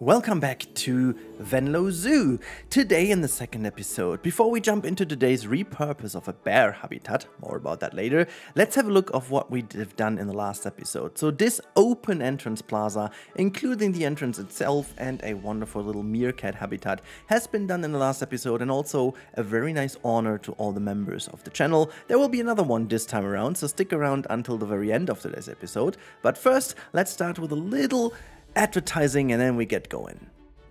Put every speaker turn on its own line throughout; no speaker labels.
Welcome back to Venlo Zoo. Today in the second episode, before we jump into today's repurpose of a bear habitat, more about that later, let's have a look of what we have done in the last episode. So this open entrance plaza, including the entrance itself and a wonderful little meerkat habitat, has been done in the last episode, and also a very nice honor to all the members of the channel. There will be another one this time around, so stick around until the very end of today's episode. But first, let's start with a little advertising and then we get going.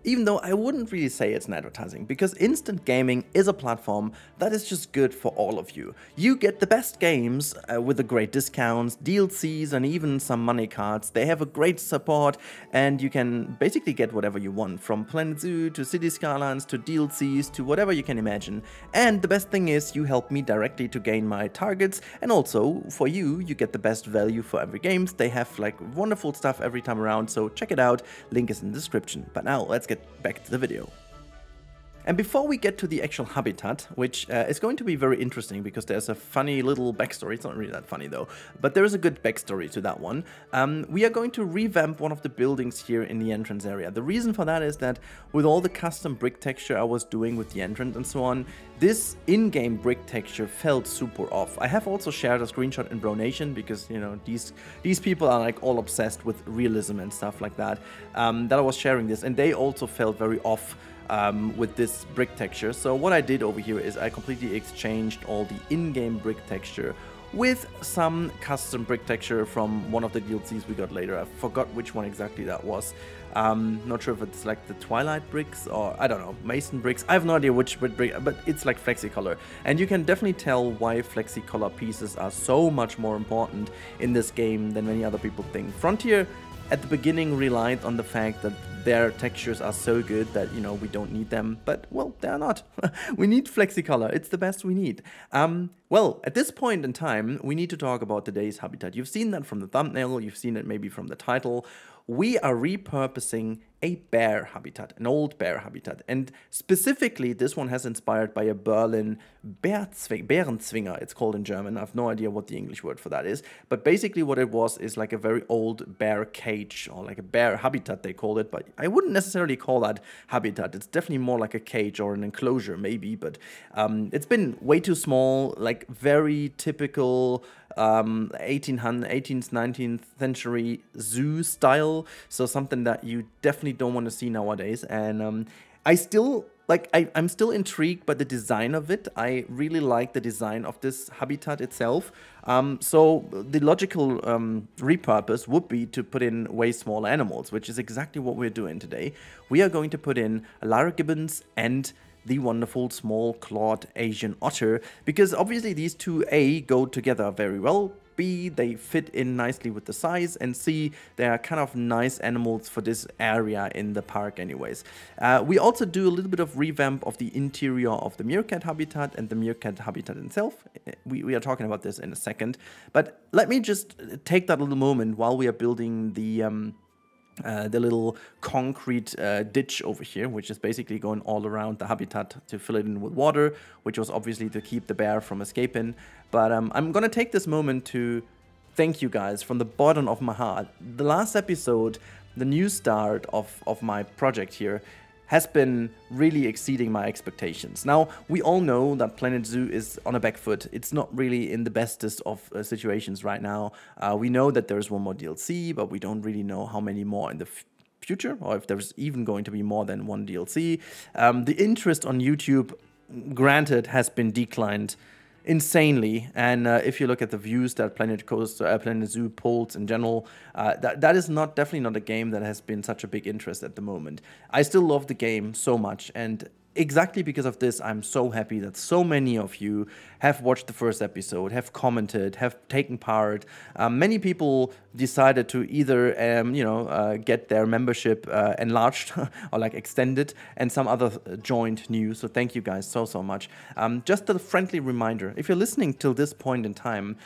Even though I wouldn't really say it's an advertising, because instant gaming is a platform that is just good for all of you. You get the best games with the great discounts, DLCs, and even some money cards. They have a great support, and you can basically get whatever you want, from Planet Zoo to City Skylines to DLCs to whatever you can imagine. And the best thing is you help me directly to gain my targets, and also for you, you get the best value for every game. They have like wonderful stuff every time around, so check it out. Link is in the description. But now let's get back to the video. And before we get to the actual habitat, which is going to be very interesting because there's a funny little backstory. It's not really that funny though, but there is a good backstory to that one. We are going to revamp one of the buildings here in the entrance area. The reason for that is that with all the custom brick texture I was doing with the entrance and so on, this in-game brick texture felt super off. I have also shared a screenshot in Bronation because, you know, these people are like all obsessed with realism and stuff like that, that I was sharing this, and they also felt very off with this brick texture. So what I did over here is I completely exchanged all the in-game brick texture with some custom brick texture from one of the DLCs we got later. I forgot which one exactly that was. Not sure if it's like the Twilight bricks or I don't know, Mason bricks. I have no idea which brick, but it's like Flexicolor. And you can definitely tell why Flexicolor pieces are so much more important in this game than many other people think. Frontier at the beginning relied on the fact that their textures are so good that, you know, we don't need them, but well, they're not. We need Flexicolor, it's the best we need. Well, at this point in time, we need to talk about today's habitat. You've seen that from the thumbnail, you've seen it maybe from the title. We are repurposing a bear habitat, an old bear habitat. And specifically, this one has inspired by a Berlin Bärenzwinger, it's called in German. I have no idea what the English word for that is. But basically what it was is like a very old bear cage, or like a bear habitat they called it. But I wouldn't necessarily call that habitat. It's definitely more like a cage or an enclosure maybe. But it's been way too small, like very typical 18th, 19th century zoo style. So something that you definitely don't want to see nowadays. And I'm still intrigued by the design of it. I really like the design of this habitat itself. So the logical repurpose would be to put in way smaller animals, which is exactly what we're doing today. We are going to put in lyra gibbons and the wonderful small clawed Asian otter, because obviously these two A go together very well, B, they fit in nicely with the size, and C, they are kind of nice animals for this area in the park anyways. We also do a little bit of revamp of the interior of the meerkat habitat and the meerkat habitat itself. We are talking about this in a second, but let me just take that little moment while we are building the little concrete ditch over here, which is basically going all around the habitat to fill it in with water, which was obviously to keep the bear from escaping. But I'm gonna take this moment to thank you guys from the bottom of my heart. The last episode, the new start of my project here, has been really exceeding my expectations. Now, we all know that Planet Zoo is on a back foot. It's not really in the bestest of situations right now. We know that there's one more DLC, but we don't really know how many more in the future, or if there's even going to be more than one DLC. The interest on YouTube, granted, has been declined insanely, and if you look at the views that Planet Zoo polls in general, that is definitely not a game that has been such a big interest at the moment. I still love the game so much, and exactly because of this, I'm so happy that so many of you have watched the first episode, have commented, have taken part. Many people decided to either, get their membership enlarged or like extended, and some others joined new. So thank you guys so much. Just a friendly reminder, if you're listening till this point in time,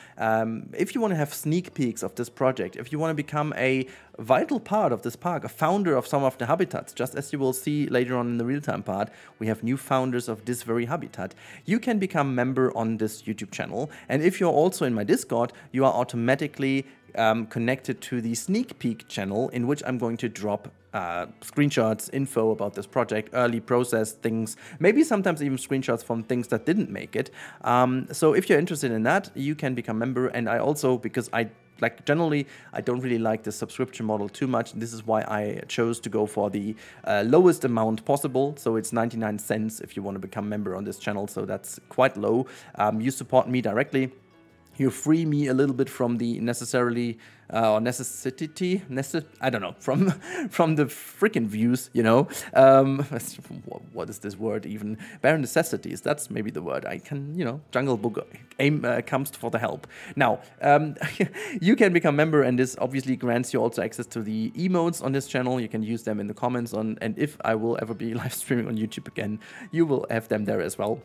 if you want to have sneak peeks of this project, if you want to become a vital part of this park, a founder of some of the habitats, just as you will see later on in the real-time part, we have new founders of this very habitat, you can become member on this YouTube channel. And if you're also in my Discord, you are automatically connected to the sneak peek channel, in which I'm going to drop screenshots, info about this project, early process things, maybe sometimes even screenshots from things that didn't make it. So if you're interested in that, you can become a member. And I also, because generally, I don't really like the subscription model too much. This is why I chose to go for the lowest amount possible. So it's 99 cents if you want to become a member on this channel. So that's quite low. You support me directly. You free me a little bit from the necessity, I don't know, from the freaking views, you know. What is this word even? Bare necessities, that's maybe the word. I can, you know, Jungle Book comes for the help. Now, you can become member, and this obviously grants you also access to the emotes on this channel. You can use them in the comments and if I will ever be live streaming on YouTube again, you will have them there as well.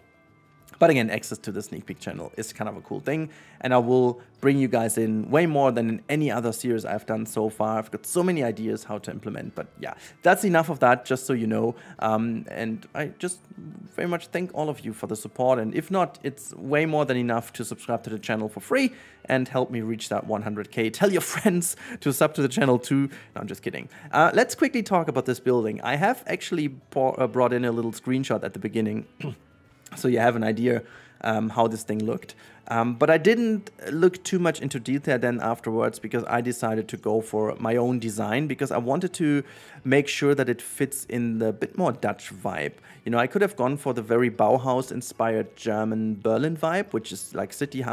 But again, access to the sneak peek channel is kind of a cool thing, and I will bring you guys in way more than in any other series I've done so far. I've got so many ideas how to implement, but yeah, that's enough of that, just so you know. And I just very much thank all of you for the support, and if not, it's way more than enough to subscribe to the channel for free and help me reach that 100K. Tell your friends to sub to the channel too. No, I'm just kidding. Let's quickly talk about this building. I have actually brought in a little screenshot at the beginning. So you have an idea how this thing looked. But I didn't look too much into detail then afterwards, because I decided to go for my own design, because I wanted to make sure that it fits in the bit more Dutch vibe. You know, I could have gone for the very Bauhaus-inspired German Berlin vibe, which is like city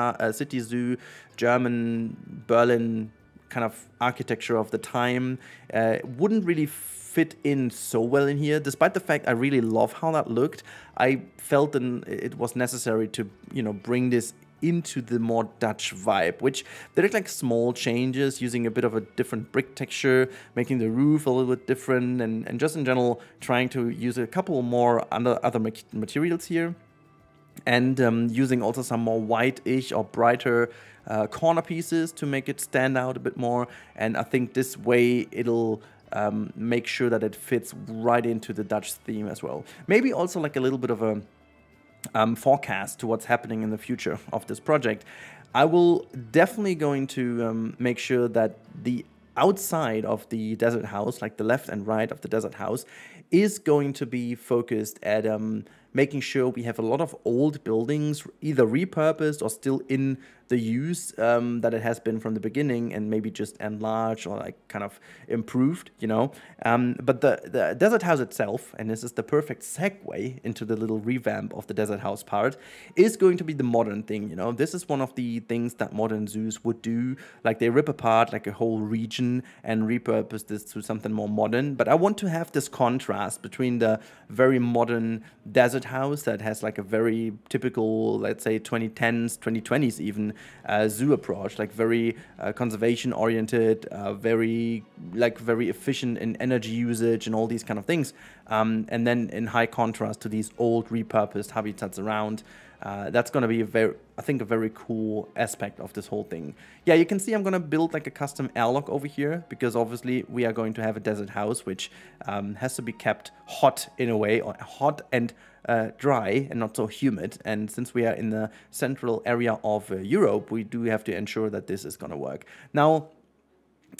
zoo, German Berlin kind of architecture of the time. Wouldn't really fit in so well in here, despite the fact I really love how that looked. I felt it was necessary to, you know, bring this into the more Dutch vibe, which there are like small changes, using a bit of a different brick texture, making the roof a little bit different, and just in general trying to use a couple more other materials here, and using also some more white-ish or brighter corner pieces to make it stand out a bit more. And I think this way it'll make sure that it fits right into the Dutch theme as well. Maybe also like a little bit of a forecast to what's happening in the future of this project. I will definitely going to make sure that the outside of the desert house, like the left and right of the desert house, is going to be focused at making sure we have a lot of old buildings, either repurposed or still in the use that it has been from the beginning, and maybe just enlarged or like kind of improved, you know. But the desert house itself, and this is the perfect segue into the little revamp of the desert house part, is going to be the modern thing, you know. This is one of the things that modern zoos would do, like they rip apart like a whole region and repurpose this to something more modern. But I want to have this contrast between the very modern desert house that has like a very typical, let's say 2010s, 2020s even, zoo approach, like very conservation oriented, very efficient in energy usage and all these kind of things, and then in high contrast to these old repurposed habitats around. That's going to be I think a very cool aspect of this whole thing. Yeah, you can see I'm going to build like a custom airlock over here, because obviously we are going to have a desert house, which has to be kept hot in a way, or hot and dry and not so humid. And since we are in the central area of Europe, we do have to ensure that this is going to work. Now,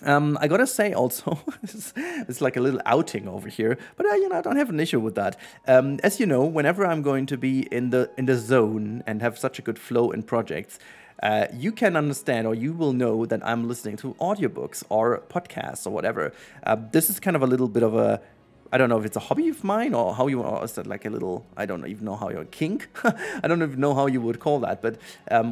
I gotta say also, it's like a little outing over here, but you know, I don't have an issue with that. As you know, whenever I'm going to be in the zone and have such a good flow in projects, you can understand, or you will know, that I'm listening to audiobooks or podcasts or whatever. This is kind of a little bit of a, I don't know if it's a hobby of mine, or how you, or is that like a little, I don't even know how you're a kink. I don't even know how you would call that, but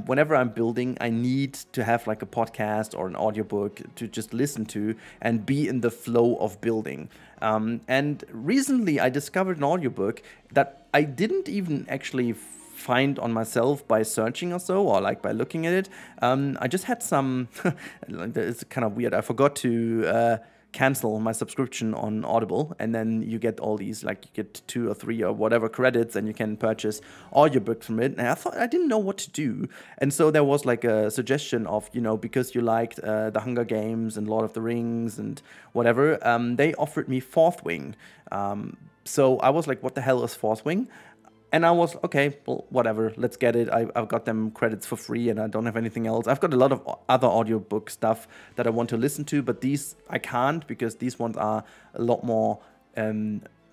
whenever I'm building, I need to have like a podcast or an audiobook to just listen to and be in the flow of building. And recently I discovered an audiobook that I didn't even actually find on myself by searching or so, or like by looking at it. I just had some, it's kind of weird, I forgot to cancel my subscription on Audible, and then you get all these, like you get 2 or 3 or whatever credits, and you can purchase audiobooks from it. And I thought, I didn't know what to do, and so there was like a suggestion of, you know, because you liked the Hunger Games and Lord of the Rings and whatever, they offered me Fourth Wing. So I was like, what the hell is Fourth Wing? And I was, okay, well, whatever, let's get it. I've got them credits for free and I don't have anything else. I've got a lot of other audiobook stuff that I want to listen to, but these I can't, because these ones are a lot more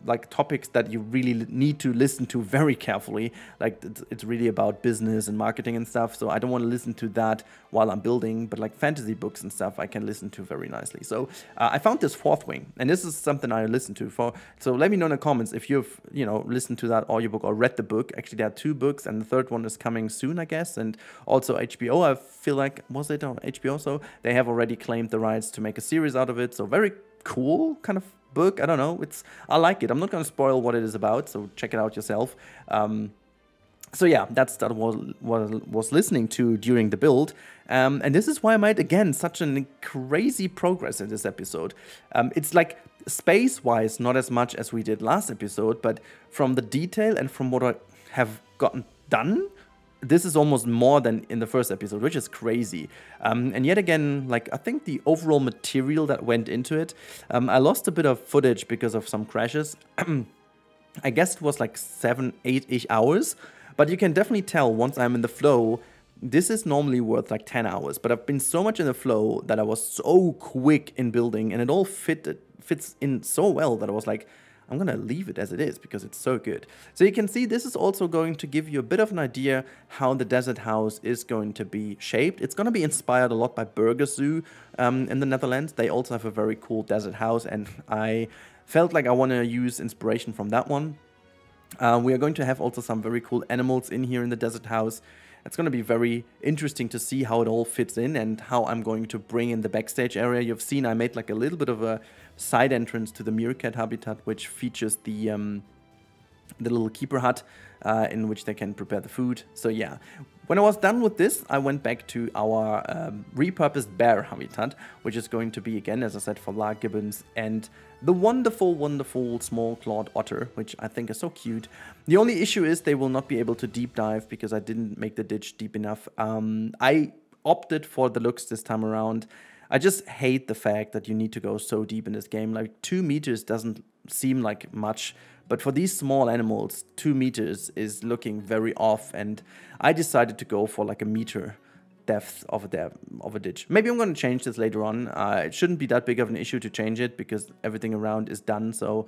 like topics that you really need to listen to very carefully. Like it's really about business and marketing and stuff. So I don't want to listen to that while I'm building, but like fantasy books and stuff I can listen to very nicely. So I found this Fourth Wing, and this is something I listen to for. So let me know in the comments if you've, listened to that audiobook or read the book. Actually, there are 2 books, and the third one is coming soon, I guess. And also HBO, I feel like, was it on HBO? So they have already claimed the rights to make a series out of it. So very cool kind of book. I don't know, I like it. I'm not going to spoil what it is about, so check it out yourself. So yeah, that's what I was listening to during the build, and this is why I made again such a crazy progress in this episode. It's like space-wise not as much as we did last episode, but from the detail and from what I have gotten done, this is almost more than in the first episode, which is crazy. And yet again, like, I think the overall material that went into it, I lost a bit of footage because of some crashes. I guess it was like 7-8-ish hours, but you can definitely tell once I'm in the flow, this is normally worth like 10 hours, but I've been so much in the flow that I was so quick in building, and it all fits in so well that I was like, I'm going to leave it as it is because it's so good. So you can see this is also going to give you a bit of an idea how the desert house is going to be shaped. It's going to be inspired a lot by Burger Zoo in the Netherlands. They also have a very cool desert house, and I felt like I want to use inspiration from that one. We are going to have also some very cool animals in here in the desert house. It's going to be very interesting to see how it all fits in and how I'm going to bring in the backstage area. You've seen I made like a little bit of a side entrance to the meerkat habitat, which features the little keeper hut in which they can prepare the food. So yeah, when I was done with this, I went back to our repurposed bear habitat, which is going to be, again, as I said, for large gibbons and the wonderful, wonderful small clawed otter, which I think is so cute. The only issue is they will not be able to deep dive because I didn't make the ditch deep enough. I opted for the looks this time around. I just hate the fact that you need to go so deep in this game. Like 2 meters doesn't seem like much, but for these small animals, 2 meters is looking very off, and I decided to go for like a meter depth of a ditch. Maybe I'm going to change this later on. It shouldn't be that big of an issue to change it because everything around is done, so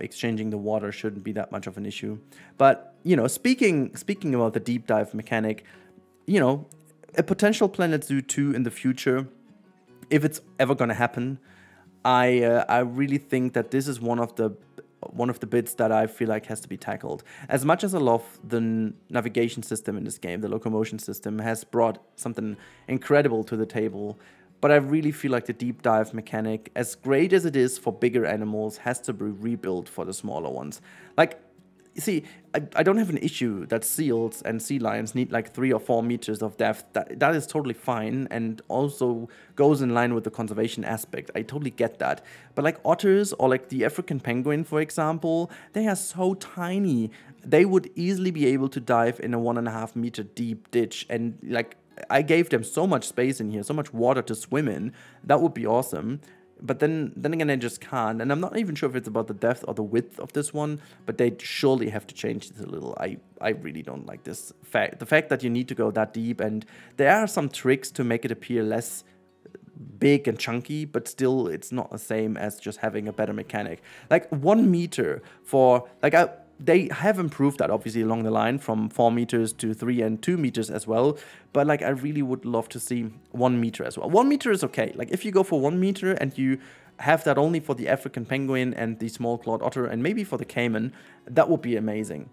exchanging the water shouldn't be that much of an issue. But, speaking about the deep dive mechanic, a potential Planet Zoo 2 in the future, if it's ever going to happen, I really think that this is one of the bits that I feel like has to be tackled. As much as I love the navigation system in this game, the locomotion system has brought something incredible to the table, but I really feel like the deep dive mechanic, as great as it is for bigger animals, has to be rebuilt for the smaller ones. Like, you see, I don't have an issue that seals and sea lions need like 3 or 4 meters of depth. That is totally fine and also goes in line with the conservation aspect. I totally get that. But like otters or like the African penguin, for example, they are so tiny. They would easily be able to dive in a 1.5 meter deep ditch, and like I gave them so much space in here, so much water to swim in. That would be awesome. But then again, I just can't. And I'm not even sure if it's about the depth or the width of this one, but they surely have to change this a little. I really don't like this fact. The fact that you need to go that deep, and there are some tricks to make it appear less big and chunky, but still it's not the same as just having a better mechanic. Like 1 meter for, like, they have improved that obviously along the line from 4 meters to 3 and 2 meters as well. But like, I really would love to see 1 meter as well. 1 meter is okay. Like if you go for 1 meter and you have that only for the African penguin and the small clawed otter and maybe for the caiman, that would be amazing.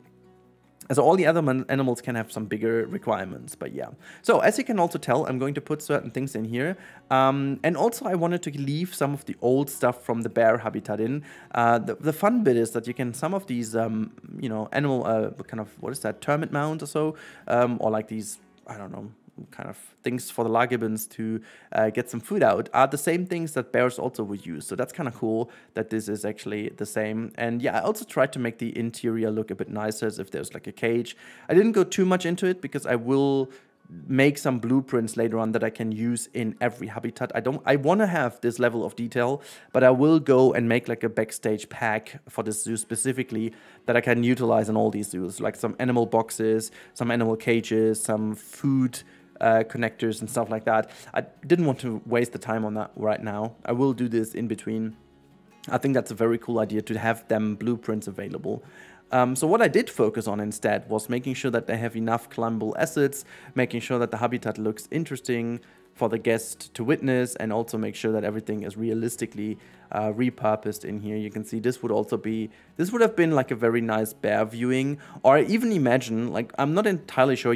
So all the other animals can have some bigger requirements, but yeah. So as you can also tell, I'm going to put certain things in here. And also I wanted to leave some of the old stuff from the bear habitat in. The fun bit is that you can, some of these, animal, kind of, what is that, termite mounds or so, or like these, I don't know, kind of things for the largibbons to get some food out, are the same things that bears also would use. So that's kind of cool that this is actually the same. And yeah, I also tried to make the interior look a bit nicer, as if there's like a cage. I didn't go too much into it because I will make some blueprints later on that I can use in every habitat. I want to have this level of detail, but I will go and make like a backstage pack for this zoo specifically that I can utilize in all these zoos, like some animal boxes, some animal cages, some food connectors and stuff like that. I didn't want to waste the time on that right now. I will do this in between. I think that's a very cool idea to have them blueprints available. So what I did focus on instead was making sure that they have enough climbable assets, making sure that the habitat looks interesting for the guest to witness, and also make sure that everything is realistically repurposed in here. You can see this would have been like a very nice bear viewing, or I even imagine, like, I'm not entirely sure,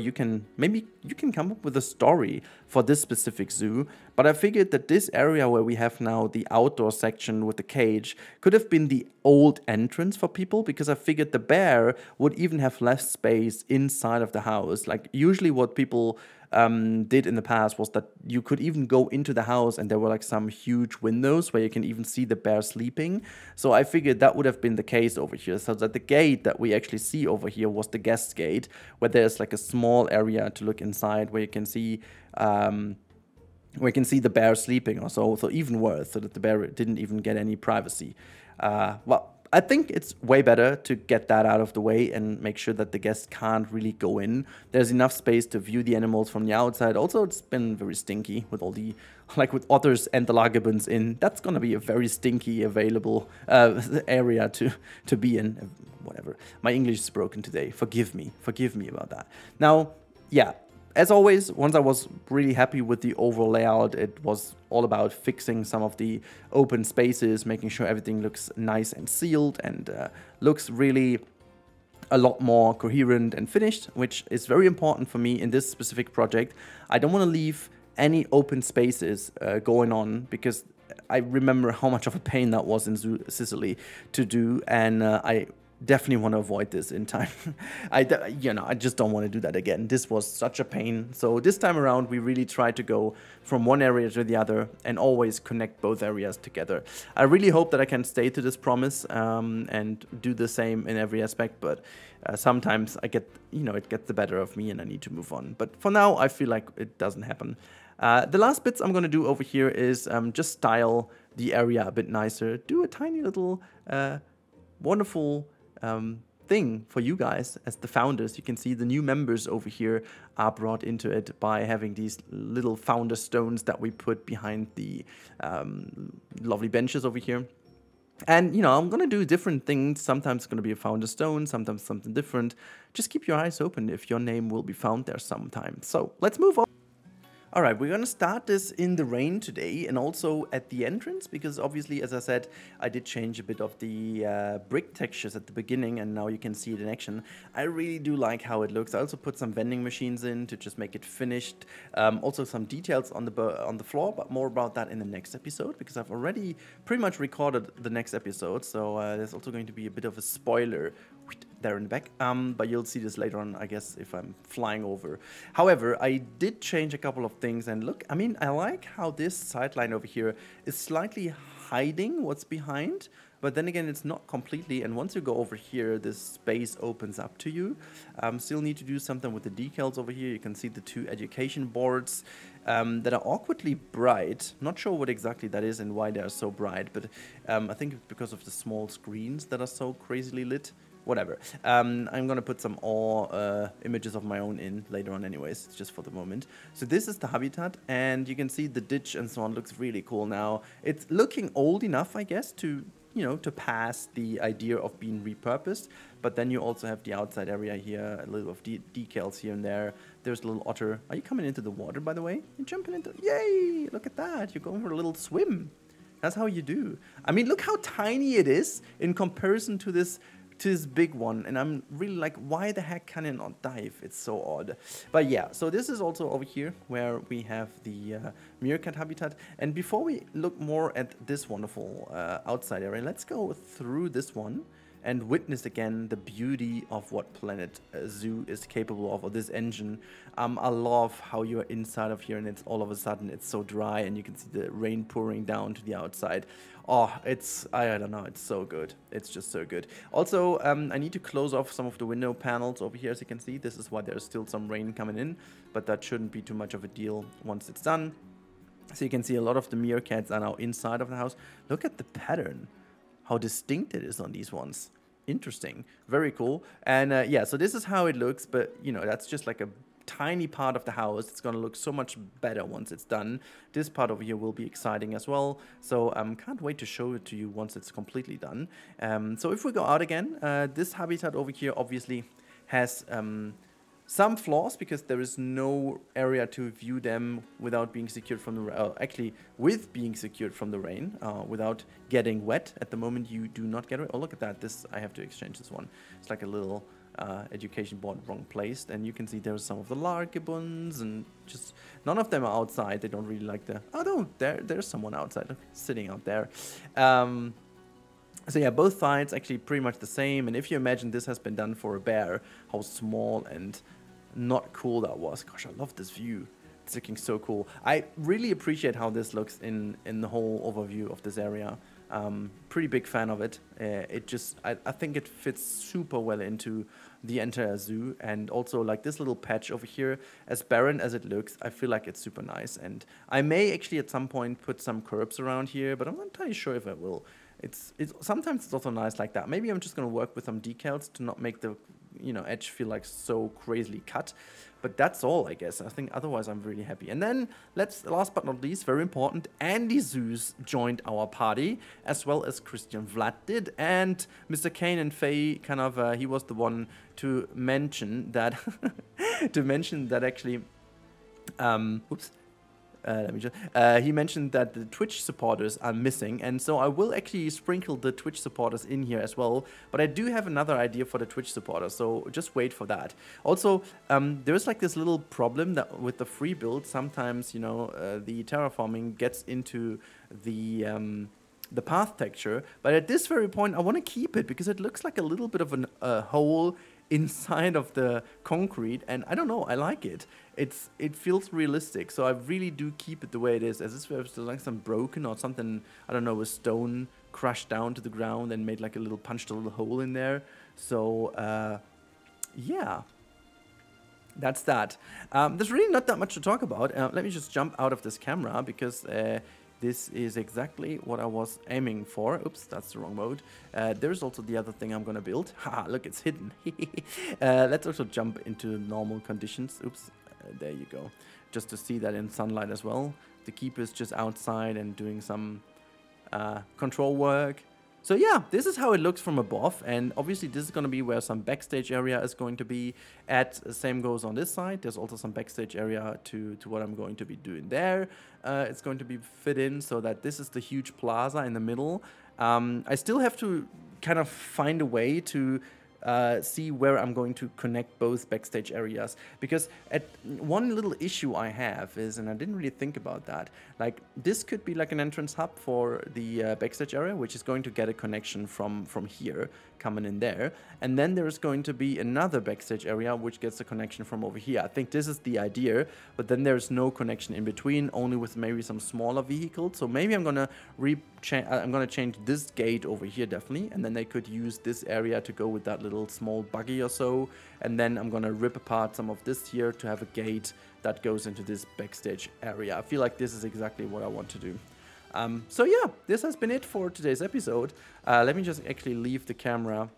maybe you can come up with a story for this specific zoo, but I figured that this area where we have now the outdoor section with the cage could have been the old entrance for people, because I figured the bear would even have less space inside of the house. Like, usually what people did in the past was that you could even go into the house and there were like some huge windows where you can even see the bear sleeping. So I figured that would have been the case over here, so that the gate that we actually see over here was the guest gate, where there's like a small area to look inside where you can see the bear sleeping or so even worse, so that the bear didn't even get any privacy. Well, I think it's way better to get that out of the way and make sure that the guests can't really go in. There's enough space to view the animals from the outside. Also, it's been very stinky with all the, like with otters and the lagerbands in. That's going to be a very stinky available area to be in. Whatever. My English is broken today. Forgive me about that. Now, yeah. As always, once I was really happy with the overall layout, it was all about fixing some of the open spaces, making sure everything looks nice and sealed and looks really a lot more coherent and finished, which is very important for me in this specific project. I don't want to leave any open spaces going on, because I remember how much of a pain that was in Zoo Sicily to do, and I definitely want to avoid this in time. I just don't want to do that again. This was such a pain. So this time around, we really tried to go from one area to the other and always connect both areas together. I really hope that I can stay to this promise and do the same in every aspect, but sometimes I get, it gets the better of me and I need to move on. But for now, I feel like it doesn't happen. The last bits I'm going to do over here is just style the area a bit nicer, do a tiny little wonderful thing for you guys as the founders. You can see the new members over here are brought into it by having these little founder stones that we put behind the lovely benches over here. And, I'm going to do different things. Sometimes it's going to be a founder stone, sometimes something different. Just keep your eyes open if your name will be found there sometime. So let's move on. Alright, we're gonna start this in the rain today, and also at the entrance, because obviously, as I said, I did change a bit of the brick textures at the beginning, and now you can see it in action. I really do like how it looks. I also put some vending machines in to just make it finished. Also some details on the floor, but more about that in the next episode, because I've already pretty much recorded the next episode, so there's also going to be a bit of a spoiler there in the back, but you'll see this later on, I guess, if I'm flying over. However, I did change a couple of things, and look, I mean, I like how this sideline over here is slightly hiding what's behind, but then again, it's not completely, and once you go over here, this space opens up to you. Still need to do something with the decals over here. You can see the two education boards that are awkwardly bright. Not sure what exactly that is and why they are so bright, but I think it's because of the small screens that are so crazily lit. Whatever. I'm gonna put some images of my own in later on anyways, just for the moment. So this is the habitat, and you can see the ditch and so on looks really cool now. It's looking old enough, I guess, to, to pass the idea of being repurposed. But then you also have the outside area here, a little of decals here and there. There's a little otter. Are you coming into the water, by the way? You're jumping into, yay, look at that. You're going for a little swim. That's how you do. I mean, look how tiny it is in comparison to this big one, and I'm really like, why the heck can it not dive? It's so odd. But yeah, so this is also over here where we have the meerkat habitat. And before we look more at this wonderful outside area, let's go through this one and witness again the beauty of what Planet Zoo is capable of, or this engine. I love how you're inside of here and it's all of a sudden it's so dry and you can see the rain pouring down to the outside. Oh, I don't know, it's so good. It's just so good. Also, I need to close off some of the window panels over here, as you can see. This is why there's still some rain coming in, but that shouldn't be too much of a deal once it's done. So you can see a lot of the meerkats are now inside of the house. Look at the pattern, how distinct it is on these ones. Interesting, very cool. And yeah, so this is how it looks, but you know, that's just like a tiny part of the house. It's going to look so much better once it's done. This part over here will be exciting as well, so can't wait to show it to you once it's completely done. So if we go out again, this habitat over here obviously has some flaws because there is no area to view them without being secured from the actually with being secured from the rain, without getting wet. At the moment you do not get wet. Oh, look at that. This, I have to exchange this one. It's like a little education board wrong placed, and you can see there's some of the lark gibbons, and just none of them are outside. They don't really like the, oh no, there's someone outside. Look, sitting out there. So yeah, both sides actually pretty much the same, and if you imagine this has been done for a bear, how small and not cool that was. Gosh, I love this view. It's looking so cool. I really appreciate how this looks in the whole overview of this area. Pretty big fan of it. It just, I think it fits super well into the entire zoo, and also like this little patch over here, as barren as it looks, I feel like it's super nice. And I may actually at some point put some curbs around here, but I'm not entirely sure if I will. It's sometimes it's also nice like that. Maybe I'm just gonna work with some decals to not make the, you know, edge feel like so crazily cut. But that's all, I guess. I think otherwise I'm really happy. And then, last but not least, very important, Andy Zeus joined our party, as well as Christian Vlad did. And Mr. Kane and Faye kind of, he was the one to mention that, actually, oops. He mentioned that the Twitch supporters are missing, and so I will actually sprinkle the Twitch supporters in here as well, but I do have another idea for the Twitch supporters, so just wait for that. Also, there's like this little problem that with the free build, sometimes, you know, the terraforming gets into the path texture, but at this very point I want to keep it because it looks like a little bit of a hole inside of the concrete, and I don't know, I like it. It feels realistic, so I really do keep it the way it is, as if there's like some broken or something, I don't know, a stone crushed down to the ground and made like a little, punched a little hole in there. So yeah, that's that. There's really not that much to talk about. Let me just jump out of this camera because this is exactly what I was aiming for. Oops, that's the wrong mode. There's also the other thing I'm gonna build. Haha, look, it's hidden. Let's also jump into normal conditions. Oops, there you go. Just to see that in sunlight as well. The keeper is just outside and doing some control work. So yeah, this is how it looks from above, and obviously this is going to be where some backstage area is going to be at. Same goes on this side. There's also some backstage area to what I'm going to be doing there. It's going to be fit in so that this is the huge plaza in the middle. I still have to kind of find a way to see where I'm going to connect both backstage areas, because one little issue I have is, and I didn't really think about that, like this could be like an entrance hub for the backstage area, which is going to get a connection from here coming in there, and then there's going to be another backstage area which gets a connection from over here. I think this is the idea, but then there's no connection in between, only with maybe some smaller vehicles. So maybe I'm gonna change this gate over here definitely, and then they could use this area to go with that little small buggy or so, and then I'm gonna rip apart some of this here to have a gate that goes into this backstage area. I feel like this is exactly what I want to do. So yeah, this has been it for today's episode. Let me just actually leave the camera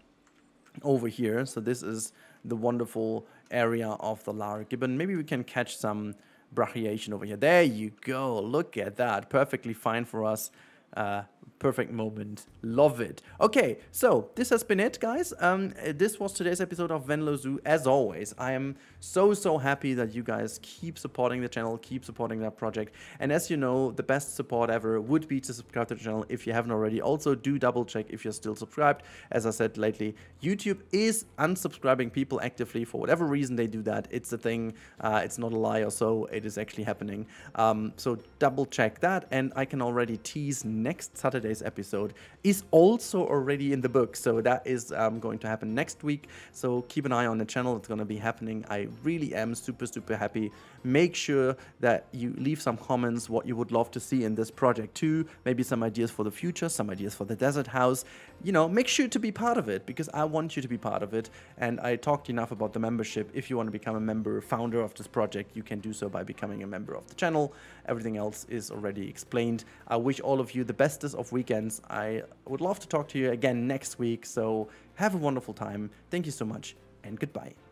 over here. So this is the wonderful area of the Lara gibbon. Maybe we can catch some brachiation over here. There you go. Look at that. Perfectly fine for us. Perfect moment. Love it. Okay, so this has been it, guys. This was today's episode of Venlo Zoo. As always, I am so happy that you guys keep supporting the channel, keep supporting that project. And as you know, the best support ever would be to subscribe to the channel if you haven't already. Also, do double check if you're still subscribed. As I said lately, YouTube is unsubscribing people actively for whatever reason they do that. It's a thing. It's not a lie or so. It is actually happening. So double check that. And I can already tease next Saturday Saturday's episode is also already in the book. So that is going to happen next week. So keep an eye on the channel. It's going to be happening. I really am super, super happy. Make sure that you leave some comments what you would love to see in this project too. Maybe some ideas for the future, some ideas for the desert house. You know, make sure to be part of it because I want you to be part of it. And I talked enough about the membership. If you want to become a member, founder of this project, you can do so by becoming a member of the channel. Everything else is already explained. I wish all of you the bestest of weekends. I would love to talk to you again next week. So have a wonderful time. Thank you so much and goodbye.